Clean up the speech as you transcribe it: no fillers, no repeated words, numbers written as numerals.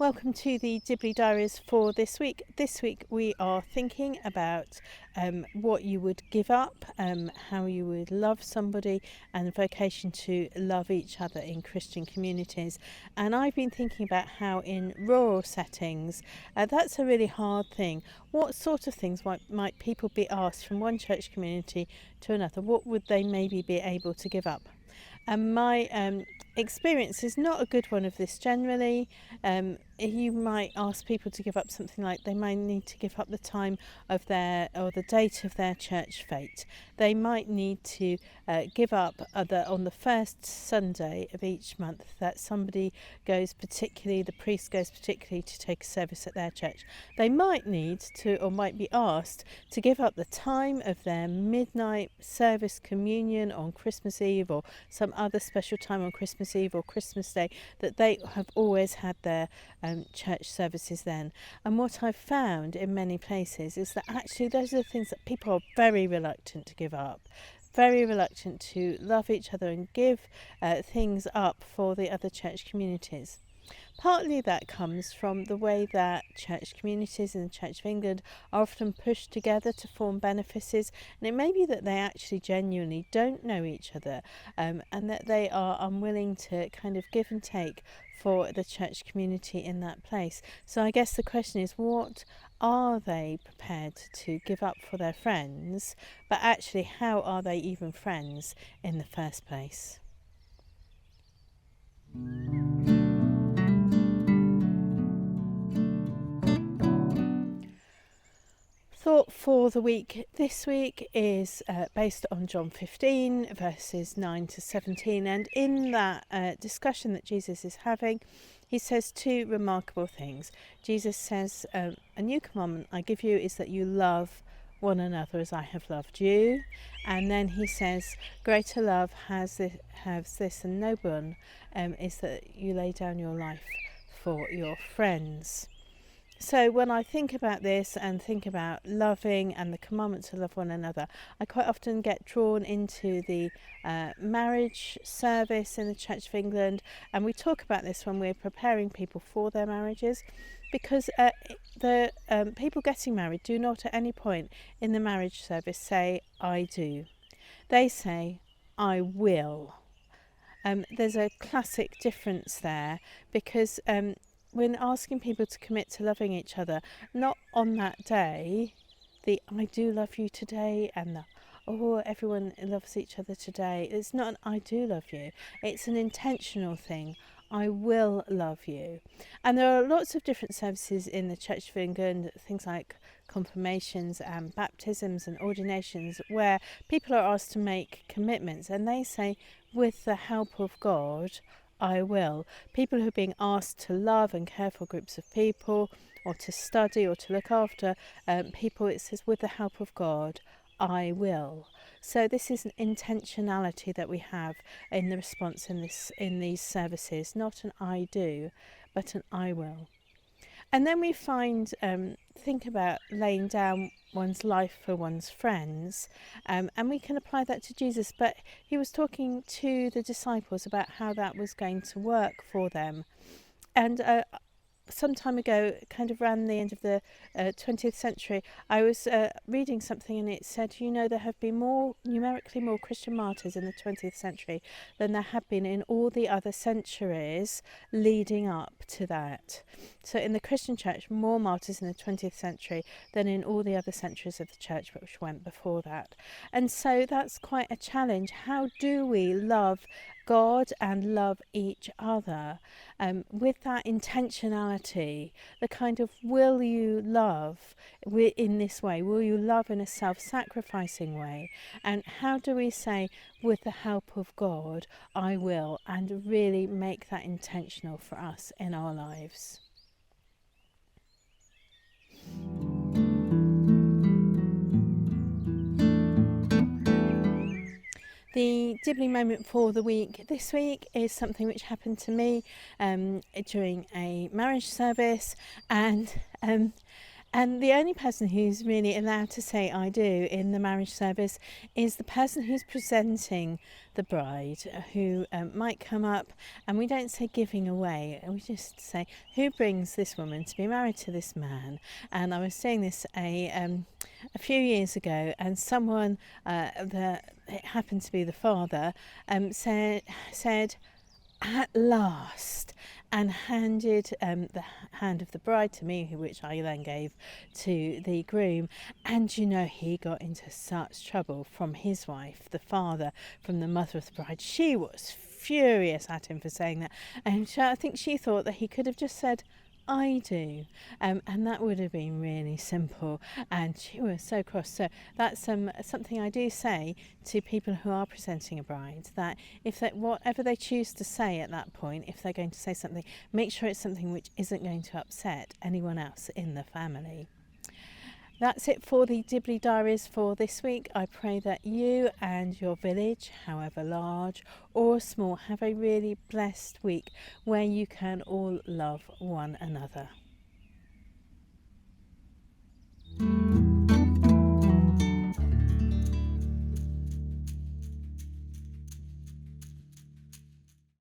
welcome to the Dibley Diaries for this week. This week we are thinking about what you would give up, how you would love somebody, and the vocation to love each other in Christian communities. And I've been thinking about how in rural settings that's a really hard thing. What sort of things might people be asked from one church community to another? What would they maybe be able to give up? And my experience is not a good one of this generally. You might ask people to give up something like they might need to give up the time of their or the date of their church fete. They might need to give up on the first Sunday of each month that somebody goes particularly, the priest goes particularly to take a service at their church. They might need to or might be asked to give up the time of their midnight service communion on Christmas Eve or some other special time on Christmas Eve or Christmas Day that they have always had their church services then. And what I've found in many places is that actually those are the things that people are very reluctant to give up, very reluctant to love each other and give things up for the other church communities. Partly that comes from the way that church communities in the Church of England are often pushed together to form benefices, and it may be that they actually genuinely don't know each other and that they are unwilling to kind of give and take for the church community in that place. So I guess the question is, what are they prepared to give up for their friends, but actually how are they even friends in the first place? Thought for the week this week is based on John 15 verses 9 to 17, and in that discussion that Jesus is having, he says two remarkable things. Jesus says, a new commandment I give you is that you love one another as I have loved you. And then he says, greater love has this and no one is that you lay down your life for your friends. So when I think about this and think about loving and the commandment to love one another, I quite often get drawn into the marriage service in the Church of England, and we talk about this when we're preparing people for their marriages, because the people getting married do not at any point in the marriage service say, I do. They say, I will. There's a classic difference there, because when asking people to commit to loving each other, not on that day, the I do love you today and the everyone loves each other today. It's not an I do love you. It's an intentional thing. I will love you. And there are lots of different services in the Church of England, things like confirmations and baptisms and ordinations, where people are asked to make commitments and they say, with the help of God, I will. People who are being asked to love and care for groups of people or to study or to look after people, it says, with the help of God, I will. So this is an intentionality that we have in the response in these services, not an I do, but an I will. And then we think about laying down one's life for one's friends, and we can apply that to Jesus. But he was talking to the disciples about how that was going to work for them. And some time ago, kind of around the end of the 20th century, I was reading something and it said, there have been numerically more Christian martyrs in the 20th century than there have been in all the other centuries leading up to that. So in the Christian church, more martyrs in the 20th century than in all the other centuries of the church which went before that. And so that's quite a challenge. How do we love God and love each other with that intentionality, the kind of will you love in this way? Will you love in a self-sacrificing way? And how do we say, with the help of God, I will, and really make that intentional for us in our lives? The Dibley moment for the week this week is something which happened to me during a marriage service, and And the only person who's really allowed to say I do in the marriage service is the person who's presenting the bride, who might come up, and we don't say giving away, we just say who brings this woman to be married to this man. And I was saying this a few years ago, and someone it happened to be the father, said at last, and handed the hand of the bride to me, which I then gave to the groom. And he got into such trouble from his wife, the father, from the mother of the bride. She was furious at him for saying that, and I think she thought that he could have just said I do, and that would have been really simple, and she was so cross. So that's something I do say to people who are presenting a bride, that if whatever they choose to say at that point, if they're going to say something, make sure it's something which isn't going to upset anyone else in the family. That's it for the Dibley Diaries for this week. I pray that you and your village, however large or small, have a really blessed week where you can all love one another.